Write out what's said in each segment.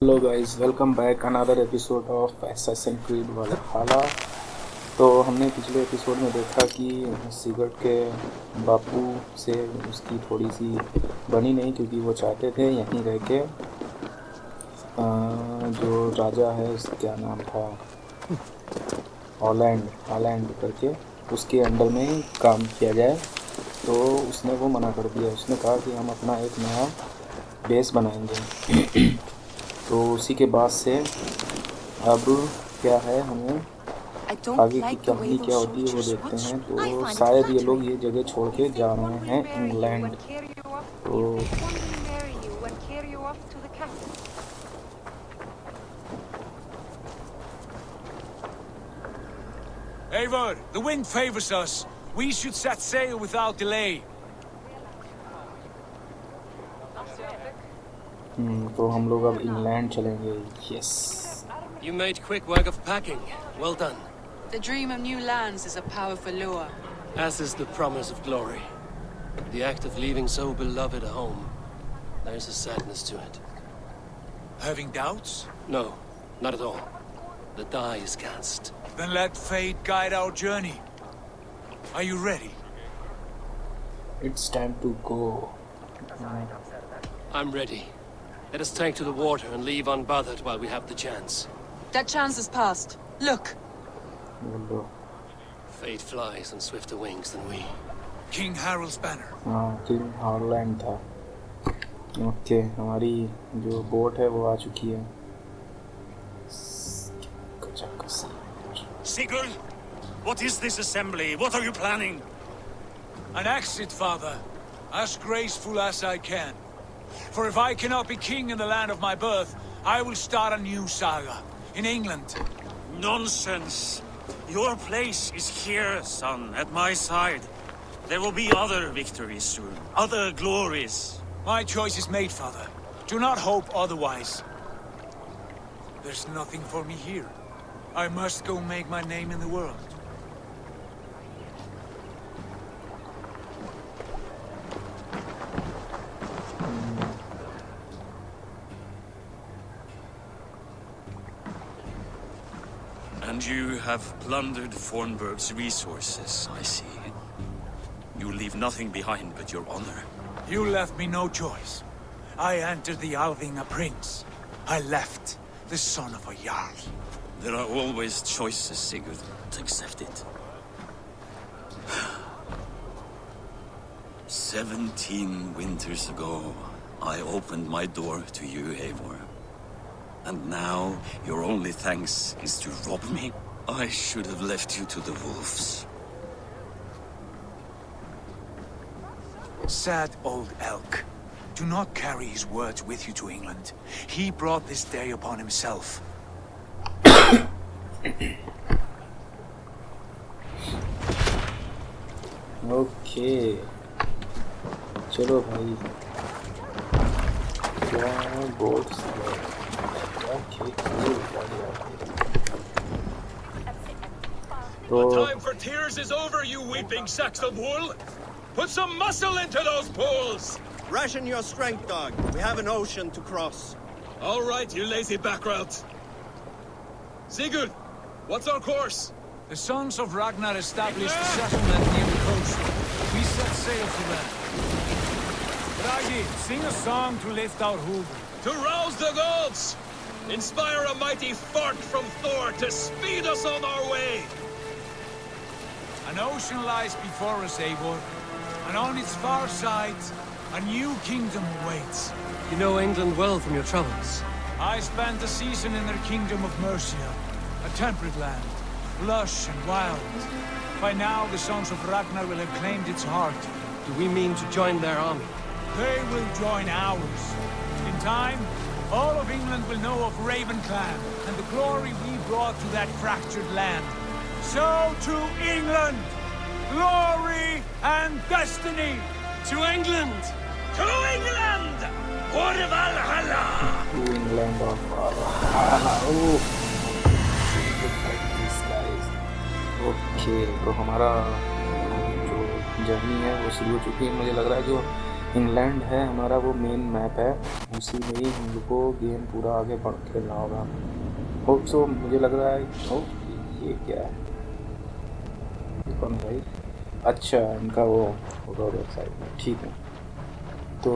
Hello guys, welcome back another episode of Assassin's Creed Valhalla. तो हमने पिछले episode में देखा कि सिगर्ट के बापू से उसकी थोड़ी सी बनी नहीं, क्योंकि वो चाहते थे यहीं रह के जो राजा है क्या नाम था, हॉलैंड करके, उसके अंडर में ही काम किया जाए। तो उसने वो मना कर दिया। उसने कहा कि हम अपना एक नया बेस बनाएंगे। तो उसी के बाद से अब क्या है, हमें आगे की कहानी क्या होती है वो देखते हैं। तो शायद ये लोग ये जगह छोड़ के जा रहे हैं इंग्लैंड। तो Eivor, the wind favors us. We should set sail without delay. तो हम लोग अब इंग्लैंड चलेंगे। Yes. You made quick work of packing. Well done. The dream of new lands is a powerful lure. As is the promise of glory. The act of leaving so beloved a home. There's a sadness to it. Having doubts? No, not at all. The die is cast. Then let fate guide our journey. Are you ready? It's time to go. I'm ready. Let us take to the water and leave unbothered while we have the chance. That chance is past. Look. बोलो। Fate flies on swifter wings than we. King Harold's banner. हाँ, king Holland था। Okay, हमारी जो boat है वो आ चुकी है। Sigurd, what is this assembly? What are you planning? An exit, father. As graceful as I can. For if I cannot be king in the land of my birth, I will start a new saga. In England. Nonsense. Your place is here, son, at my side. There will be other victories soon. Other glories. My choice is made, father. Do not hope otherwise. There's nothing for me here. I must go make my name in the world. And you have plundered Fornburg's resources, I see. You leave nothing behind but your honor. You left me no choice. I entered the Alving a prince. I left the son of a jarl. There are always choices, Sigurd. Accept it. 17 winters ago, I opened my door to you, Eivor. And now, your only thanks is to rob me? I should have left you to the wolves. Sad old elk. Do not carry his words with you to England. He brought this day upon himself. Okay, चलो भाई। क्या boat The time for tears is over, you weeping Saxon wool! Put some muscle into those pools! Ration your strength, dog. We have an ocean to cross. All right, you lazy backrout. Sigurd, what's our course? The sons of Ragnar established a settlement near the coast. We set sail for them. Bragi, sing a song to lift our hoover. To rouse the gods! Inspire a mighty fart from Thor to speed us on our way! An ocean lies before us, Eivor, and on its far side, a new kingdom awaits. You know England well from your travels. I spent a season in their kingdom of Mercia, a temperate land, lush and wild. By now, the sons of Ragnar will have claimed its heart. Do we mean to join their army? They will join ours. In time, all of England will know of Ravenclan and the glory we brought to that fractured land. So to England, glory and destiny. To England! To England! For Valhalla! to England of Valhalla. Oh, look at these guys. Okay, तो हमारा जो journey है वो शुरू हो चुकी है। मुझे लग रहा है जो इंग्लैंड है हमारा वो मेन मैप है, उसी में ही हम लोग को गेम पूरा आगे बढ़ खेलना होगा। होप सो मुझे लग रहा है। ओ ये क्या है, ये कौन है भाई? अच्छा इनका वो होगा उधर साइड में, ठीक है। तो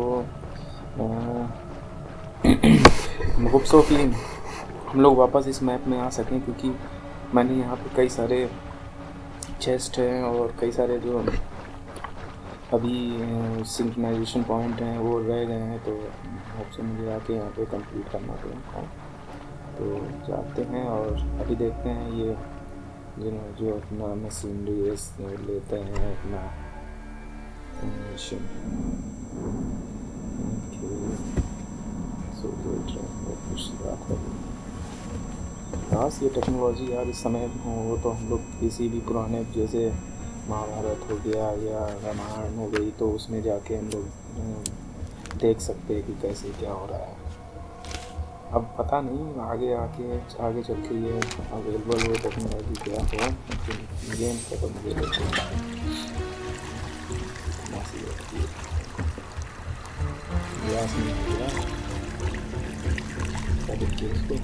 होप सो कि हम लोग वापस इस मैप में आ सकें, क्योंकि मैंने यहाँ पे कई सारे चेस्ट हैं और कई सारे जो अभी सिंक्रोनाइजेशन पॉइंट हैं वो रह गए हैं, तो होप से मुझे आके यहाँ पे कंप्लीट करना पड़ेगा। तो जाते हैं और अभी देखते हैं ये जो अपना मशीनरी लेते हैं अपना मिशन। खास ये टेक्नोलॉजी यार इस समय हो तो हम लोग किसी भी पुराने जैसे महाभारत हो गया या रामायण हो गई, तो उसमें जाके हम लोग देख सकते हैं कि कैसे क्या हो रहा है। अब पता नहीं आगे चल के ये अवेलेबल हो टेक्नोलॉजी क्या हो, गेम खत्म मुझे लगता है। ग्लास नहीं हो गया इसको।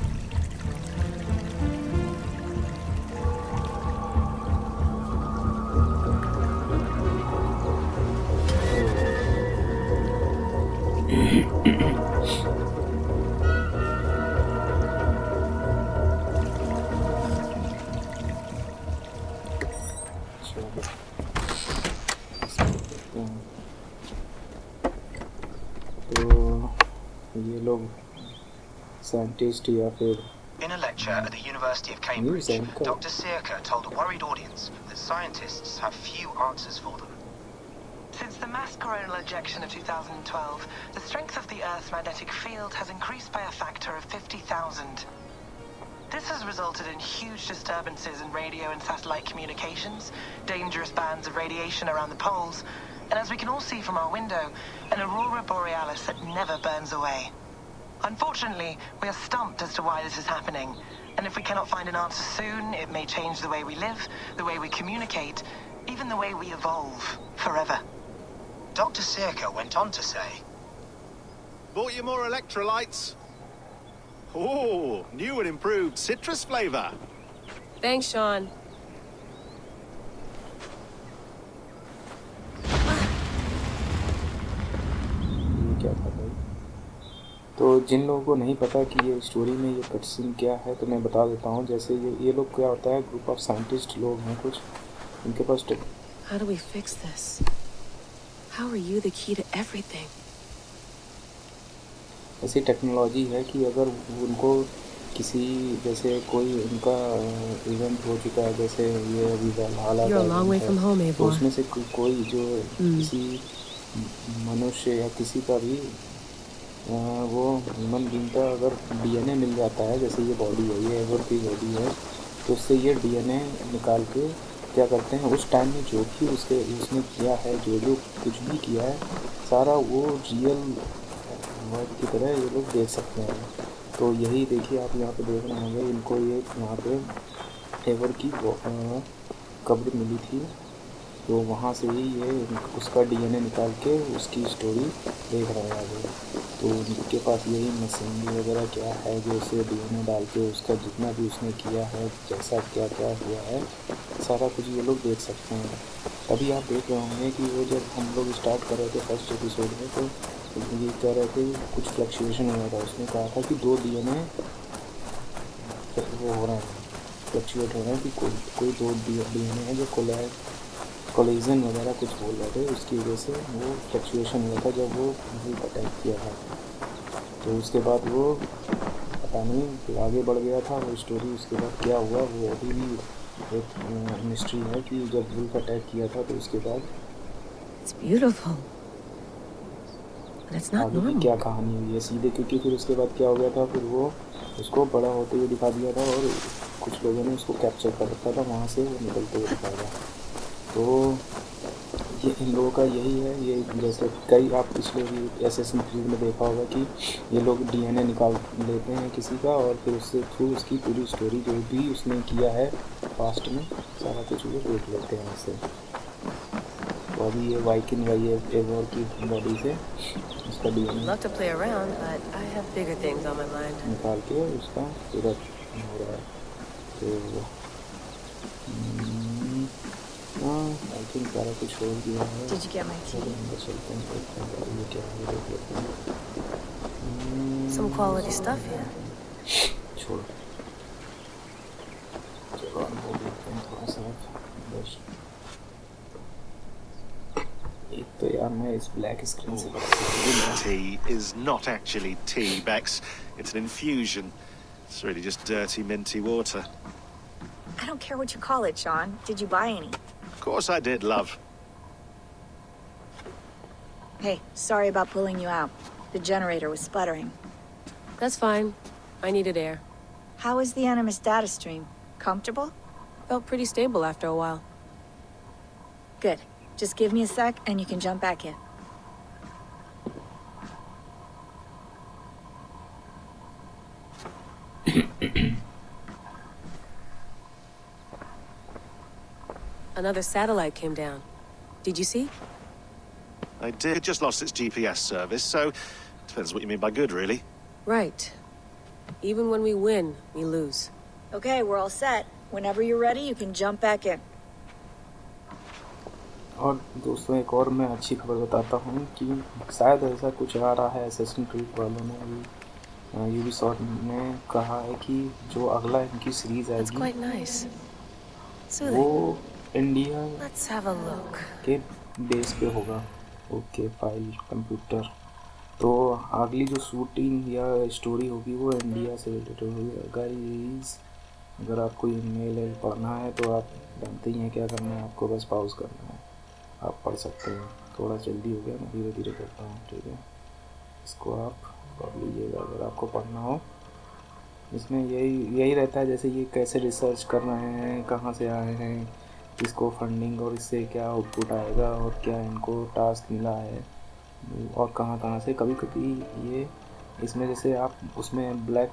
ये लोग साइंटिस्ट या फिर In a lecture at the University of Cambridge, Dr. Sirka told a worried audience that scientists have few answers for them. Since the mass coronal ejection of 2012, the strength of the Earth's magnetic field has increased by a factor of 50,000. This has resulted in huge disturbances in radio and satellite communications, dangerous bands of radiation around the poles, and as we can all see from our window, an aurora borealis that never burns away. Unfortunately, we are stumped as to why this is happening, and if we cannot find an answer soon, it may change the way we live, the way we communicate, even the way we evolve, forever. Dr. Sirka went on to say, Bought you more electrolytes? Oh, new and improved citrus flavor. Thanks, Sean. क्या था भाई? तो जिन लोगों को नहीं पता कि ये स्टोरी में ये कटसीन क्या है, तो मैं बता देता हूँ। जैसे ये लोग क्या होता है, ग्रुप ऑफ साइंटिस्ट लोग हैं कुछ, इनके पास How do we fix this? How are you the key to everything? ऐसी टेक्नोलॉजी है कि अगर उनको किसी जैसे कोई उनका इवेंट हो चुका है, जैसे ये अभी वैल्हाला का इवेंट है, तो उसमें से कोई जो किसी मनुष्य या किसी का भी वो ह्यूमन बीइंग का अगर डीएनए मिल जाता है, जैसे ये बॉडी है, ये एवर की बॉडी है, तो उससे ये डीएनए निकाल के क्या करते हैं, उस टाइम में जो भी उसने किया है, जो कुछ भी किया है, सारा वो रियल वर्ड की तरह ये लोग देख सकते हैं। तो यही देखिए आप यहाँ पे देख रहे होंगे, इनको ये यहाँ पे एवर की कब्र मिली थी, तो वहाँ से ही ये उसका डीएनए निकाल के उसकी स्टोरी देख रहे हैं आगे। तो उनके पास यही मशीनरी वगैरह क्या है जो उसे डीएनए डाल के उसका जितना भी उसने किया है, जैसा क्या क्या हुआ है, सारा कुछ ये लोग देख सकते हैं। अभी आप देख रहे होंगे कि वो जब हम लोग स्टार्ट कर रहे थे फर्स्ट एपिसोड में, तो ये कह रहे थे कुछ फ्लक्चुएशन हुआ था। उसने कहा था कि 2 डीएनए वो हो रहे हैं, फ्लक्चुएट हो रहे हैं, कि कोई 2 डीएनए है जो कोलिजन वगैरह कुछ बोल रहे थे, उसकी वजह से वो फ्लक्चुएशन हुआ था जब वो अटैक किया था। तो उसके बाद वो पता नहीं आगे बढ़ गया था वो स्टोरी। उसके बाद क्या हुआ वो अभी भी एक मिस्ट्री है कि जब वुल्फ अटैक किया था तो उसके बाद आगे भी क्या कहानी हुई है सीधे, क्योंकि फिर उसके बाद क्या हो गया था, फिर वो उसको बड़ा होते हुए दिखा दिया था और कुछ लोगों ने उसको कैप्चर कर रखा था, वहाँ से वो निकलते हुए दिखाया। तो ये इन लोगों का यही है। ये जैसे कई आप पिछले भी एसेसिन क्रीड में देखा होगा कि ये लोग डीएनए निकाल लेते हैं किसी का, और फिर उससे थ्रू उसकी पूरी स्टोरी जो भी उसने किया है पास्ट में सारा कुछ वो देख लेते हैं उससे। तो अभी ये वाइकिंग का ये एवोर की बॉडी से उसका DNA Love to play around, but I have bigger things on my mind. निकाल के उसका पूरा हो रहा है। तो आई थिंक सारा कुछ हो गया है। Did you get my tea? अंदर चलते हैं, देखते हैं ये क्या है, देख लेते हैं। Some quality stuff here. छोड़, चलो अंदर देखते हैं थोड़ा सा। बस एक तो यार मैं इस ब्लैक स्क्रीन से Tea is not actually tea, Bex. It's an infusion. It's really just dirty, minty water. I don't care what you call it, Sean. Did you buy any? Of course I did, love. Hey, sorry about pulling you out. The generator was sputtering. That's fine. I needed air. How is the Animus data stream? Comfortable? Felt pretty stable after a while. Good. Just give me a sec and you can jump back in. Another satellite came down. Did you see? I did. Just lost its GPS service, so depends what you mean by good, really. Right. Even when we win, we lose. Okay, we're all set. Whenever you're ready, you can jump back in. और दोस्तों एक और मैं अच्छी खबर बताता हूँ कि शायद ऐसा कुछ आ रहा है। असैसिन क्रीड वालों ने भी यूबीसॉफ्ट ने कहा है कि जो अगला इनकी सीरीज आएगी वो इंडिया के बेस पे होगा। Okay, file computer. तो अगली जो शूटिंग या स्टोरी होगी वो इंडिया से रिलेटेड होगी। गाइस अगर आपको ये मेल पढ़ना है तो आप जानते ही हैं क्या करना है, आपको बस पॉज करना है, आप पढ़ सकते हैं। थोड़ा जल्दी हो गया, मैं धीरे धीरे करता हूँ, ठीक है। इसको आप पढ़ लीजिएगा अगर आपको पढ़ना हो। इसमें यही रहता है जैसे ये कैसे रिसर्च कर रहे हैं, कहाँ से आए हैं, किसको फंडिंग और इससे क्या आउटपुट आएगा और क्या इनको टास्क मिला है और कहाँ कहाँ से। कभी कभी ये इसमें जैसे आप उसमें ब्लैक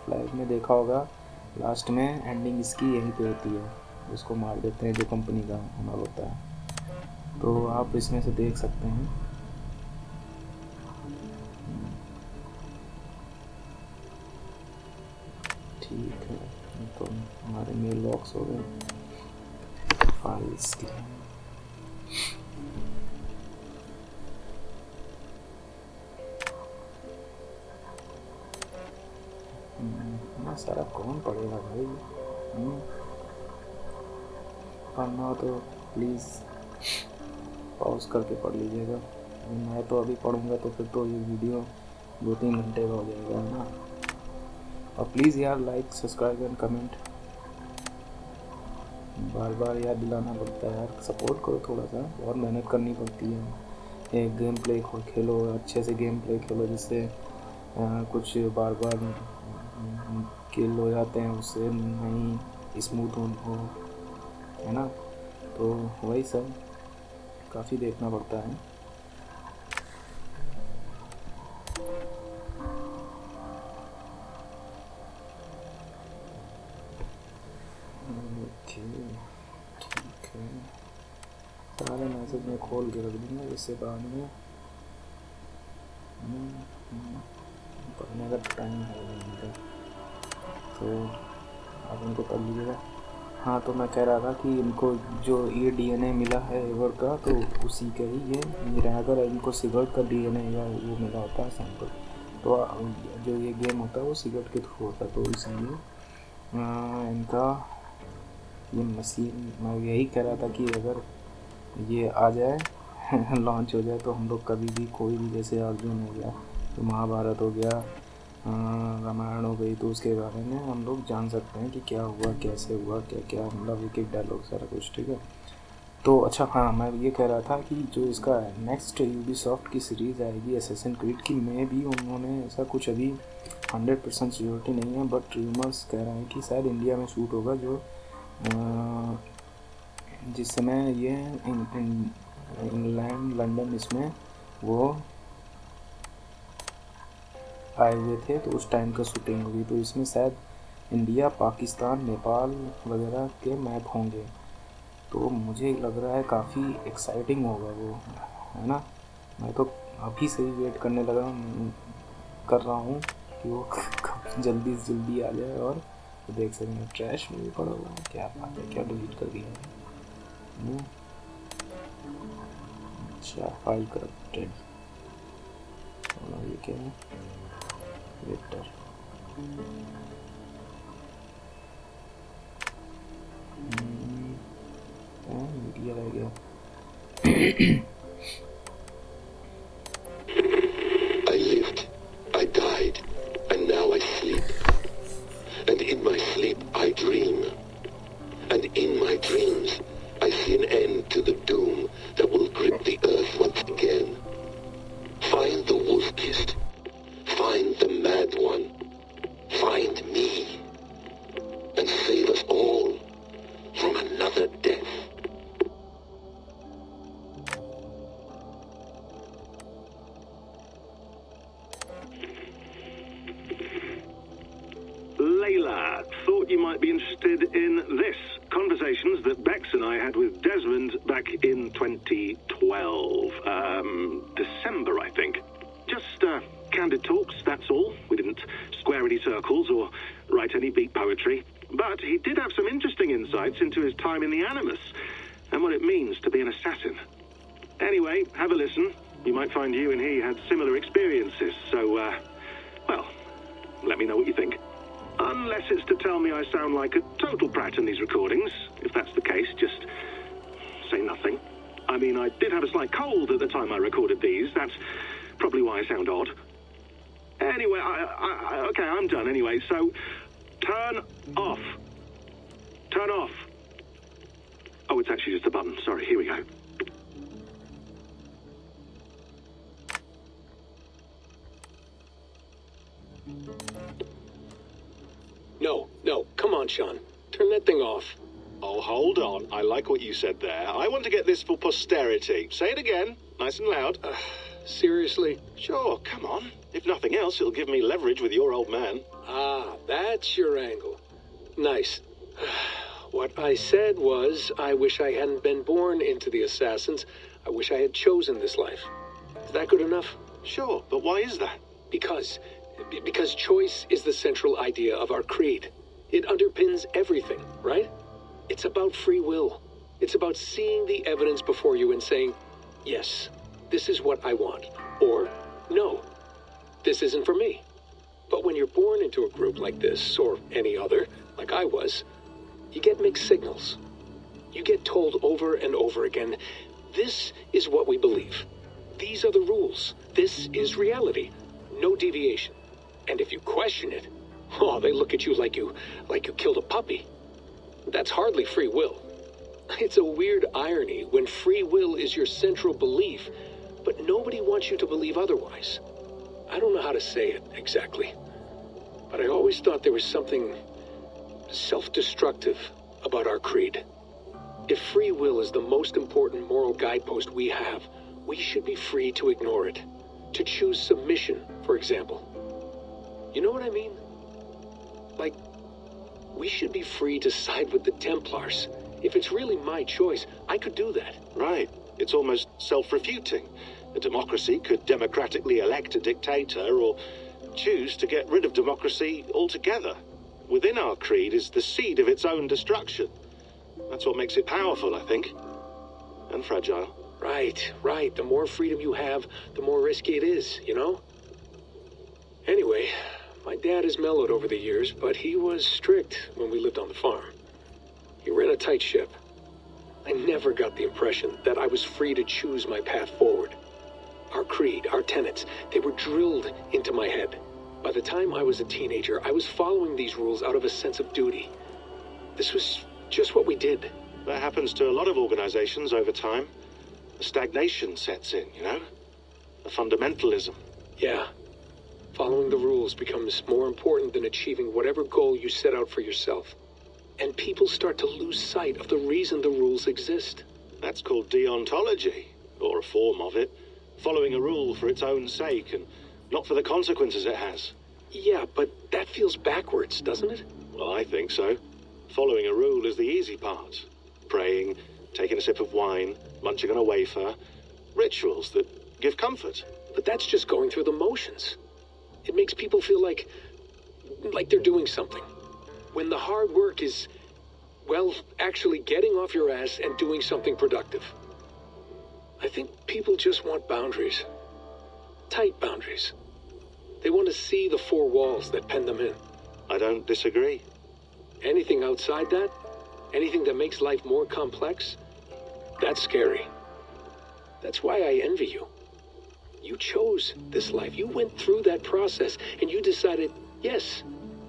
फ्लैग में देखा होगा, लास्ट में एंडिंग इसकी यहीं पे होती है, उसको मार देते हैं जो कंपनी का ओनर होता है। तो आप इसमें से देख सकते हैं। ठीक है, तो हमारे मेल बॉक्स हो गए फाइल्स के। सारा कौन पढ़ेगा भाई? पढ़ना हो तो प्लीज़ पॉज करके पढ़ लीजिएगा। मैं तो अभी पढ़ूंगा तो फिर तो ये वीडियो 2-3 घंटे का हो जाएगा, है ना। और प्लीज़ यार लाइक, सब्सक्राइब एंड कमेंट बार बार याद दिलाना पड़ता है यार। सपोर्ट करो थोड़ा सा, बहुत मेहनत करनी पड़ती है। एक गेम प्ले खेलो, अच्छे से गेम प्ले खेलो जिससे कुछ बार बार किल हो जाते हैं, उससे नहीं स्मूथ हो, है ना। तो वही सब काफ़ी देखना पड़ता है। ओके, ठीक है, सारे मैसेज में खोल के रख दूँगा जिससे बाद में पढ़ने का टाइम है, तो आप इनको पढ़ लीजिएगा। हाँ, तो मैं कह रहा था कि इनको जो ये डीएनए मिला है एवर का, तो उसी का ही ये अगर इनको सिगरेट का डीएनए या वो मिला होता है सैंपल, तो जो ये गेम होता है वो सिगरेट के थ्रू होता है। तो इसलिए इनका ये मशीन, मैं यही कह रहा था कि अगर ये आ जाए लॉन्च हो जाए तो हम लोग कभी भी कोई भी, जैसे अर्जुन हो गया, तो महाभारत हो गया, रामायण हो गई, तो उसके बारे में हम लोग जान सकते हैं कि क्या हुआ, कैसे हुआ, क्या क्या, मतलब एक डायलॉग सारा कुछ, ठीक है। तो अच्छा, हाँ, मैं ये कह रहा था कि जो इसका नेक्स्ट यूबीसॉफ्ट की सीरीज़ आएगी असैसिन क्रीड की, में भी उन्होंने ऐसा कुछ अभी 100% सिक्योरिटी नहीं है, बट रूमर्स कह रहे हैं कि शायद इंडिया में शूट होगा, जो जिस समय ये इंग्लैंड, लंदन इसमें वो आए हुए थे, तो उस टाइम का शूटिंग होगी। तो इसमें शायद इंडिया, पाकिस्तान, नेपाल वगैरह के मैप होंगे, तो मुझे लग रहा है काफ़ी एक्साइटिंग होगा वो, है ना। मैं तो अभी से ही वेट करने कर रहा हूँ कि वो कब जल्दी से जल्दी आ जाए और तो देख सकते हैं। ट्रैश में भी पड़ा हुआ है, क्या बात है, क्या डिलीट कर दिया है। अच्छा, फाइल करप्टेड, और ये क्या है, वेक्टर। मीडिया रह गया। I lived, I died, and now I sleep. And in my sleep I dream. And in my dreams I see an end to the doom that will grip the earth once again. Find the wolf-kissed. Find the mad one. Find me. And save us all from another death. Layla, thought you might be interested in this. Conversations that Bex and I had with Desmond back in 2012. December, I think. Just candid talks, that's all. We didn't square any circles or write any beat poetry. But he did have some interesting insights into his time in the Animus and what it means to be an assassin. Anyway, have a listen. You might find you and he had similar experiences. So, well, let me know what you think. Unless it's to tell me I sound like a total prat in these recordings. If that's the case, just say nothing. I mean, I did have a slight cold at the time I recorded these. That's probably why I sound odd. Anyway, okay, I'm done anyway. So, turn off. Turn off. Oh, it's actually just a button. Sorry, here we go. No, come on, Sean. Turn that thing off. Oh, hold on. I like what you said there. I want to get this for posterity. Say it again, nice and loud. Seriously? Sure, come on. If nothing else, it'll give me leverage with your old man. Ah, that's your angle. Nice. What I said was, I wish I hadn't been born into the Assassins. I wish I had chosen this life. Is that good enough? Sure, but why is that? Because choice is the central idea of our creed. It underpins everything, right? It's about free will. It's about seeing the evidence before you and saying, yes, this is what I want. Or, no, this isn't for me. But when you're born into a group like this, or any other, like I was, you get mixed signals. You get told over and over again, this is what we believe. These are the rules. This is reality. No deviation. And if you question it, oh, they look at you like you killed a puppy. That's hardly free will. It's a weird irony when free will is your central belief, but nobody wants you to believe otherwise. I don't know how to say it exactly, but I always thought there was something self-destructive about our creed. If free will is the most important moral guidepost we have, we should be free to ignore it. To choose submission, for example. You know what I mean? Like, we should be free to side with the Templars. If it's really my choice, I could do that. Right. It's almost self-refuting. A democracy could democratically elect a dictator or choose to get rid of democracy altogether. Within our creed is the seed of its own destruction. That's what makes it powerful, I think. And fragile. Right. The more freedom you have, the more risky it is, you know? Anyway, my dad has mellowed over the years, but he was strict when we lived on the farm. He ran a tight ship. I never got the impression that I was free to choose my path forward. Our creed, our tenets, they were drilled into my head. By the time I was a teenager, I was following these rules out of a sense of duty. This was just what we did. That happens to a lot of organizations over time. A stagnation sets in, you know? A fundamentalism. Yeah. Following the rules becomes more important than achieving whatever goal you set out for yourself. And people start to lose sight of the reason the rules exist. That's called deontology, or a form of it. Following a rule for its own sake and not for the consequences it has. Yeah, but that feels backwards, doesn't it? Well, I think so. Following a rule is the easy part. Praying, taking a sip of wine, munching on a wafer. Rituals that give comfort. But that's just going through the motions. It makes people feel like they're doing something. When the hard work is, well, actually getting off your ass and doing something productive. I think people just want boundaries. Tight boundaries. They want to see the four walls that pen them in. I don't disagree. Anything outside that, anything that makes life more complex, that's scary. That's why I envy you. You chose this life. You went through that process, and you decided, yes,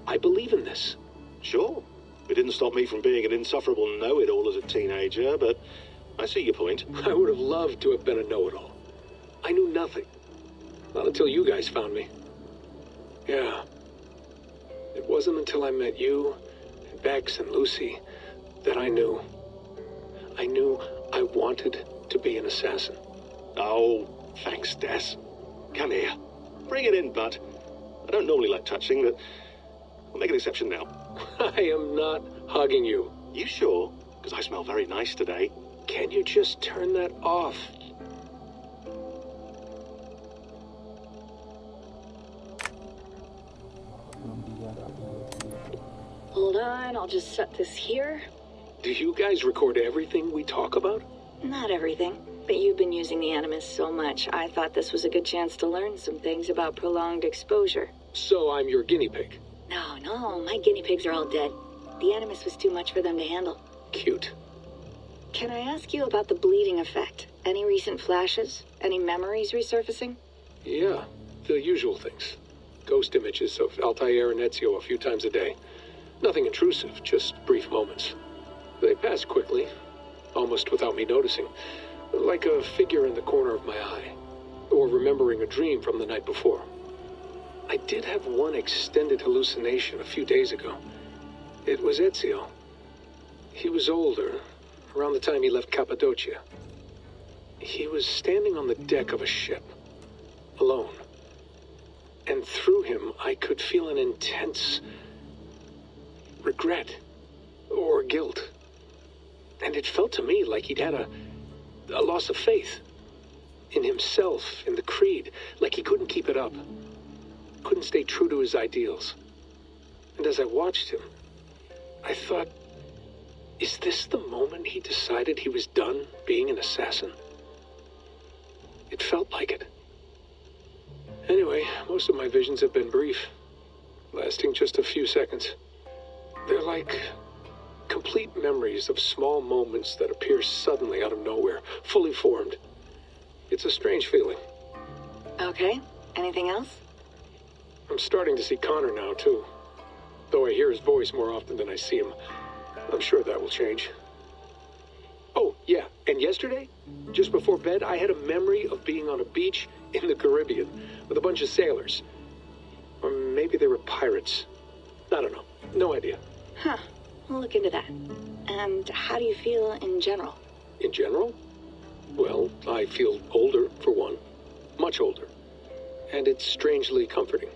I believe in this. Sure. It didn't stop me from being an insufferable know-it-all as a teenager, but I see your point. I would have loved to have been a know-it-all. I knew nothing. Not until you guys found me. Yeah. It wasn't until I met you, and Bex and Lucy, that I knew. I knew I wanted to be an assassin. Oh, thanks, Des. Come here. Bring it in, bud. I don't normally like touching, but I'll make an exception now. I am not hugging you. You sure? Because I smell very nice today. Can you just turn that off? Hold on, I'll just set this here. Do you guys record everything we talk about? Not everything, but you've been using the Animus so much, I thought this was a good chance to learn some things about prolonged exposure. So I'm your guinea pig? No, my guinea pigs are all dead. The Animus was too much for them to handle. Cute. Can I ask you about the bleeding effect? Any recent flashes? Any memories resurfacing? Yeah, the usual things. Ghost images of Altair and Ezio a few times a day. Nothing intrusive, just brief moments. They pass quickly, almost without me noticing. Like a figure in the corner of my eye. Or remembering a dream from the night before. I did have one extended hallucination a few days ago. It was Ezio. He was older, around the time he left Cappadocia. He was standing on the deck of a ship, alone. And through him, I could feel an intense regret or guilt. And it felt to me like he'd had a loss of faith in himself, in the Creed, like he couldn't keep it up. Couldn't stay true to his ideals. And as I watched him, I thought, is this the moment he decided he was done being an assassin? It felt like it. Anyway, most of my visions have been brief, lasting just a few seconds. They're like complete memories of small moments that appear suddenly out of nowhere, fully formed. It's a strange feeling. Okay, anything else? I'm starting to see Connor now, too. Though I hear his voice more often than I see him. I'm sure that will change. Oh, yeah, and yesterday, just before bed, I had a memory of being on a beach in the Caribbean with a bunch of sailors. Or maybe they were pirates. I don't know. No idea. Huh. We'll look into that. And how do you feel in general? In general? Well, I feel older, for one. Much older. And it's strangely comforting.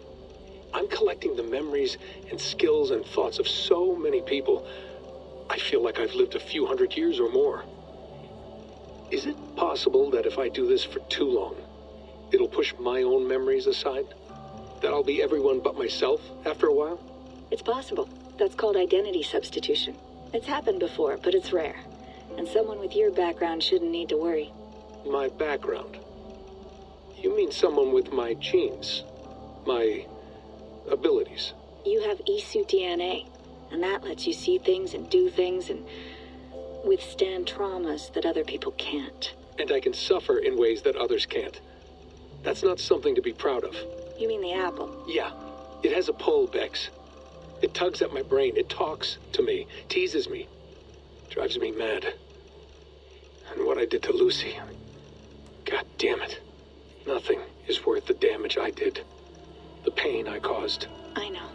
I'm collecting the memories and skills and thoughts of so many people. I feel like I've lived a few hundred years or more. Is it possible that if I do this for too long, it'll push my own memories aside? That I'll be everyone but myself after a while? It's possible. That's called identity substitution. It's happened before, but it's rare. And someone with your background shouldn't need to worry. My background? You mean someone with my genes? My abilities? You have E-suit DNA, and that lets you see things and do things and withstand traumas that other people can't. And I can suffer in ways that others can't. That's not something to be proud of. You mean the apple? Yeah. It has a pull, Bex. It tugs at my brain. It talks to me. Teases me. Drives me mad. And what I did to Lucy... God damn it. Nothing is worth the damage I did. The pain I caused. I know.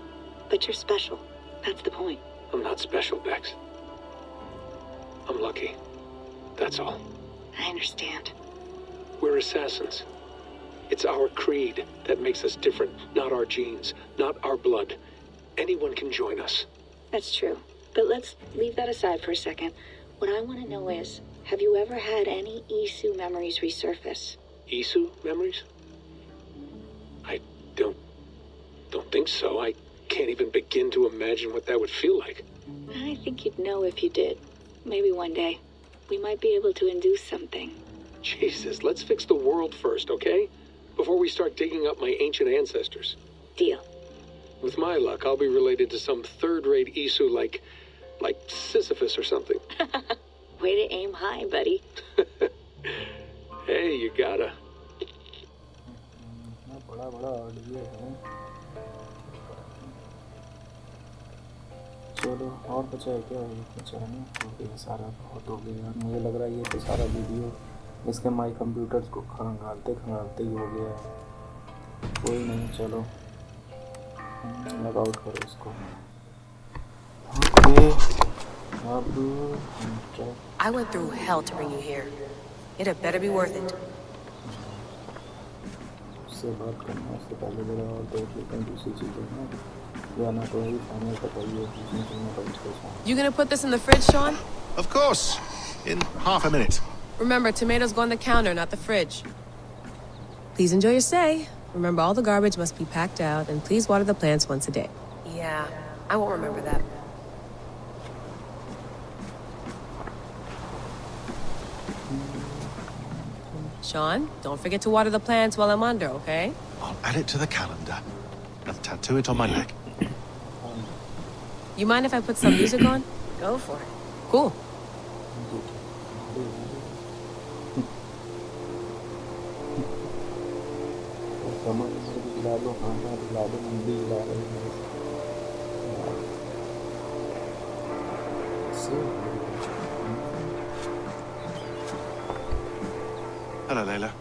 But you're special. That's the point. I'm not special, Bex. I'm lucky. That's all. I understand. We're assassins. It's our creed that makes us different, not our genes, not our blood. Anyone can join us. That's true. But let's leave that aside for a second. What I want to know is, Have you ever had any Isu memories resurface? Isu memories? I don't think so. I can't even begin to imagine what that would feel like. I think you'd know if you did. Maybe one day. We might be able to induce something. Jesus, let's fix the world first, okay? Before we start digging up my ancient ancestors. Deal. With my luck, I'll be related to some third-rate Isu like Sisyphus or something. Way to aim high, buddy. Hey, you gotta. चलो और बचा है क्या? बचा है ना? हो गया सारा, बहुत हो गया। मुझे लग रहा है ये तो सारा वीडियो इसके माई कंप्यूटर्स को खंगालते ही हो गया है। कोई नहीं, चलो लॉग आउट करो इसको। ओके, अब I went through hell to bring you here. It had better be worth it. उससे बात करना उससे पहले जरा और देख लेते हैं दूसरी चीज़ें ना, या ना तो ही फाइनल बताइए दूसरी चीज़ें का। You gonna put this in the fridge, Sean? Of course. In half a minute. Remember, tomatoes go on the counter, not the fridge. Please enjoy your stay. Remember, all the garbage must be packed out, and please water the plants once a day. Yeah, I won't remember that. Sean, don't forget to water the plants while I'm under, okay? I'll add it to the calendar and tattoo it on my leg. You mind if I put some music on? Go for it. Cool. Hello, Layla.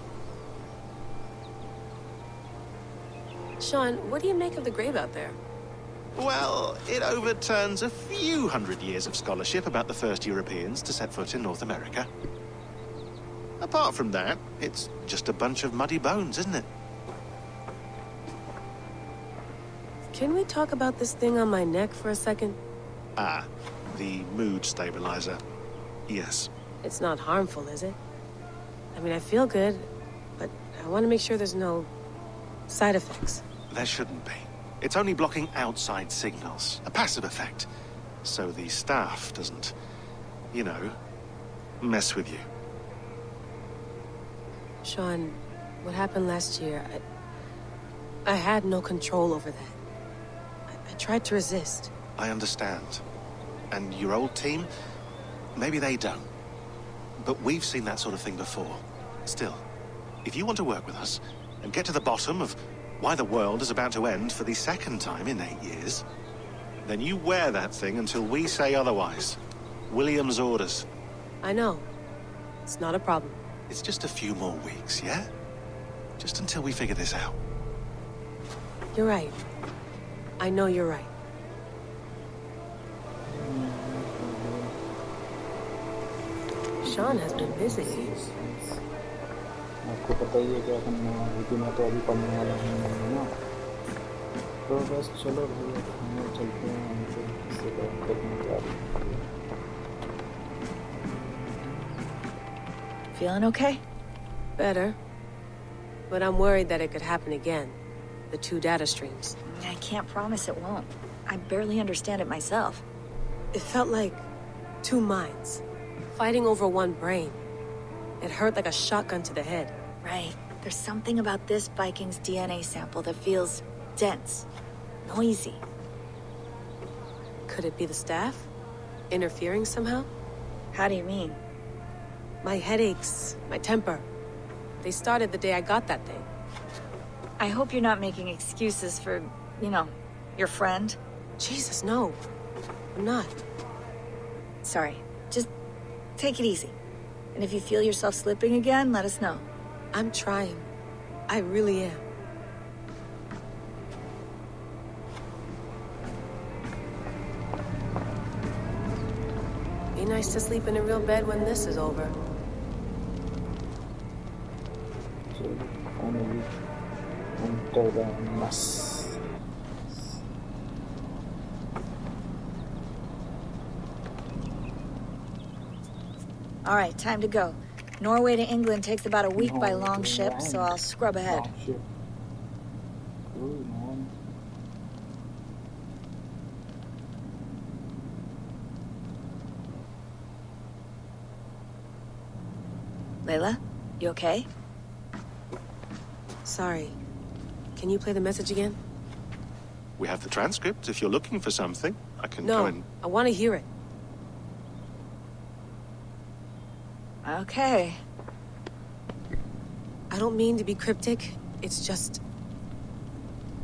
Sean, what do you make of the grave out there? Well, it overturns a few hundred years of scholarship about the first Europeans to set foot in North America. Apart from that, it's just a bunch of muddy bones, isn't it? Can we talk about this thing on my neck for a second? Ah, the mood stabilizer. Yes. It's not harmful, is it? I mean, I feel good, but I want to make sure there's no side effects. There shouldn't be. It's only blocking outside signals, a passive effect, so the staff doesn't, you know, mess with you. Sean, what happened last year, I had no control over that. I tried to resist. I understand. And your old team, maybe they don't. But we've seen that sort of thing before. Still, if you want to work with us and get to the bottom of why the world is about to end for the second time in 8 years, then you wear that thing until we say otherwise. William's orders. I know. It's not a problem. It's just a few more weeks, yeah? Just until we figure this out. You're right. I know you're right. Sean has been busy. आपको पता ही है क्या करना है, लेकिन मैं तो अभी पढ़ने वाला हूँ ना, तो बस चलो भाई हम चलते हैं, हमको इससे बात करने जा रहे हैं। Feeling okay? Better. But I'm worried that it could happen again. The 2 data streams. I can't promise it won't. I barely understand it myself. It felt like 2 minds, fighting over 1 brain. It hurt like a shotgun to the head. Right. There's something about this Viking's DNA sample that feels dense, noisy. Could it be the staff? Interfering somehow? How do you mean? My headaches, my temper. They started the day I got that thing. I hope you're not making excuses for, you know, your friend. Jesus, no. I'm not. Sorry. Just take it easy. And if you feel yourself slipping again, let us know. I'm trying. I really am. Be nice to sleep in a real bed when this is over. Finally, enter the mass. All right, time to go. Norway to England takes about a week by long ship, so I'll scrub ahead. Cool, man. Layla, you okay? Sorry. Can you play the message again? We have the transcript. If you're looking for something, I can No, go and... I want to hear it. Okay. I don't mean to be cryptic. It's just...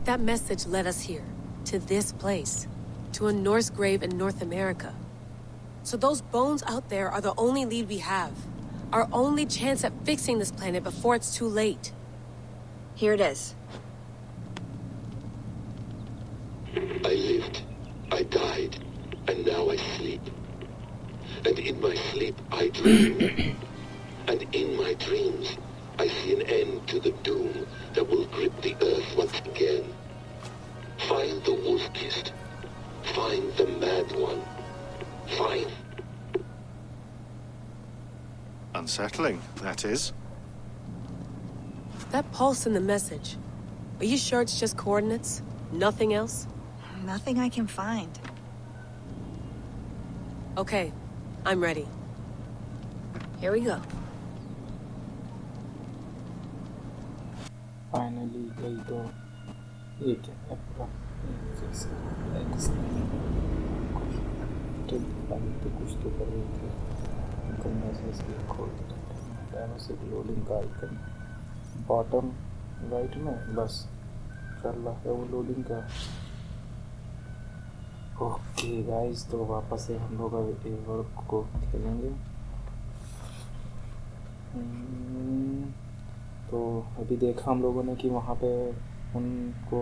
that message led us here. To this place. To a Norse grave in North America. So those bones out there are the only lead we have. Our only chance at fixing this planet before it's too late. Here it is. I lived, I died, and now I sleep. And in my sleep I dream. And in my dreams I see an end to the doom that will grip the earth once again. Find the wolf-kissed. Find the mad one. Find... Unsettling, that is. That pulse in the message. Are you sure it's just coordinates? Nothing else? Nothing I can find. Okay, I'm ready. Here we go. Finally, गई तो एक कुछ तो कर रहे थे loading का icon bottom right में बस कर रहा है वो लोडिंग का। ओके गाइस, तो वापस से हम लोग अब एवर को खेलेंगे। तो अभी देखा हम लोगों ने कि वहाँ पे उनको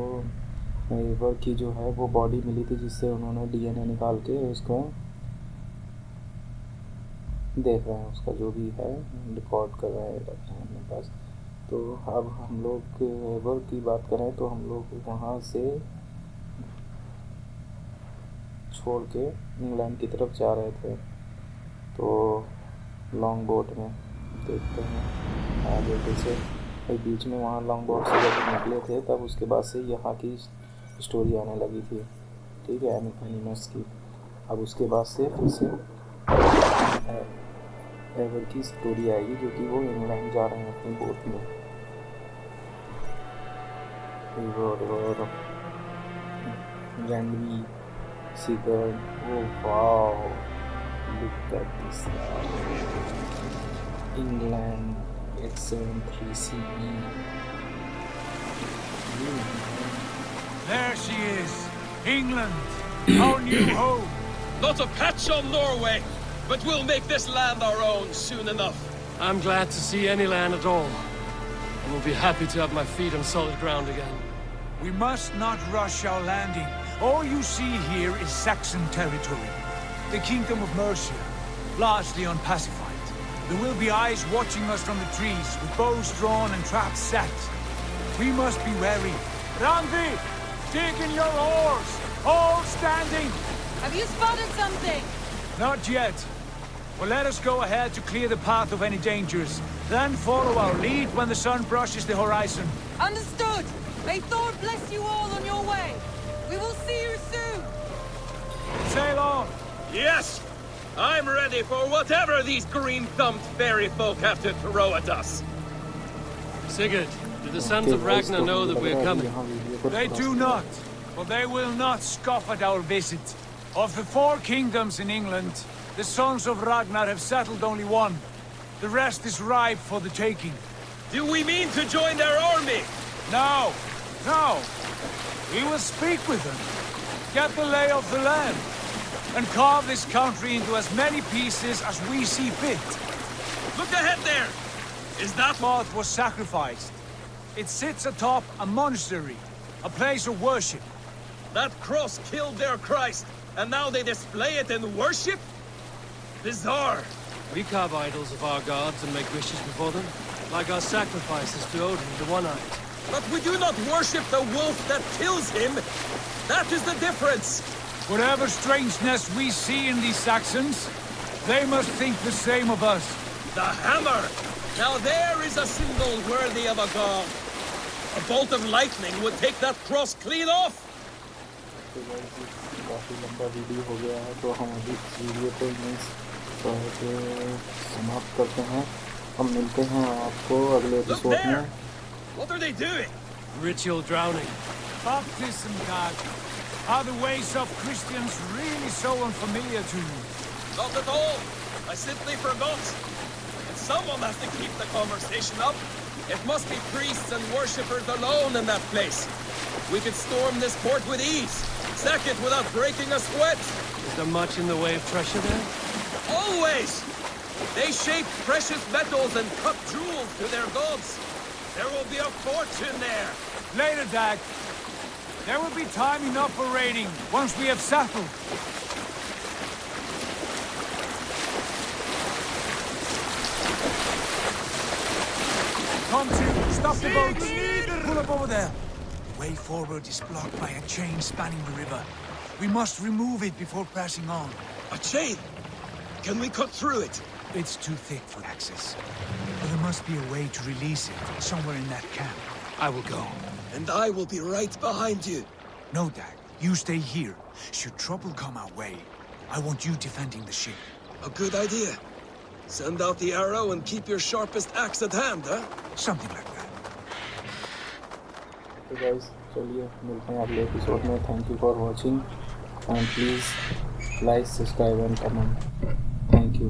एवर की जो है वो बॉडी मिली थी, जिससे उन्होंने डीएनए निकाल के उसको देख रहे हैं, उसका जो भी है रिकॉर्ड कर रहे हैं, रख रहे हैं अपने पास। तो अब हम लोग एवर की बात करें तो हम लोग वहाँ से छोड़ के इंग्लैंड की तरफ जा रहे थे। तो लॉन्ग बोट में देखते हैं आगे पीछे, भाई बीच में वहाँ लॉन्ग बोट से जब निकले थे तब उसके बाद से यहाँ की स्टोरी आने लगी थी, ठीक है, एनिमस की। अब उसके बाद से फिर से एवर की स्टोरी आएगी, जो कि वो इंग्लैंड जा रहे हैं अपनी बोट में। Randy, Seagull, oh wow, look at this now. England, 873 CE. There she is, England, our new home. Not a patch on Norway, but we'll make this land our own soon enough. I'm glad to see any land at all. And will be happy to have my feet on solid ground again. We must not rush our landing. All you see here is Saxon territory. The kingdom of Mercia, largely unpacified. There will be eyes watching us from the trees, with bows drawn and traps set. We must be wary. Randi, dig in your oars! All standing! Have you spotted something? Not yet. Well, let us go ahead to clear the path of any dangers. Then follow our lead when the sun brushes the horizon. Understood! May Thor bless you all on your way! We will see you soon! Sail on! Yes! I'm ready for whatever these green-thumbed fairy folk have to throw at us. Sigurd, do the sons of Ragnar know that we're coming? They do not, but they will not scoff at our visit. Of the 4 kingdoms in England, the sons of Ragnar have settled only one. The rest is ripe for the taking. Do we mean to join their army? No, no. We will speak with them, get the lay of the land, and carve this country into as many pieces as we see fit. Look ahead there! Is that what was sacrificed? It sits atop a monastery, a place of worship. That cross killed their Christ, and now they display it in worship? Bizarre. We carve idols of our gods and make wishes before them, like our sacrifices to Odin, the One-Eyed. But we do not worship the wolf that kills him. That is the difference. Whatever strangeness we see in these Saxons, They must think the same of us. The hammer! Now there is a symbol worthy of a god. A bolt of lightning would take that cross clean off. तो guys काफ़ी लंबा video हो गया है, तो हम अभी इस वीडियो को समाप्त करते हैं। हम मिलते हैं आपको अगले एपिसोड में। What are they doing? Ritual drowning. Baptism, God. Are the ways of Christians really so unfamiliar to you? Not at all. I simply forgot. And someone has to keep the conversation up. It must be priests and worshippers alone in that place. We could storm this port with ease. Sack it without breaking a sweat. Is there much in the way of treasure there? Always! They shape precious metals and cut jewels to their gods. There will be a fortune there. Later, Dag. There will be time enough for raiding once we have settled. Come to, stop the boats. Pull up over there. The way forward is blocked by a chain spanning the river. We must remove it before passing on. A chain? Can we cut through it? It's too thick for access. But there must be a way to release it, somewhere in that camp. I will go. And I will be right behind you. No, Dag. You stay here. Should trouble come our way, I want you defending the ship. A good idea. Send out the arrow and keep your sharpest axe at hand, huh? Something like that. तो guys चलिए मिलते हैं अगले episode में। Thank you for watching and please like, subscribe and comment. Thank you.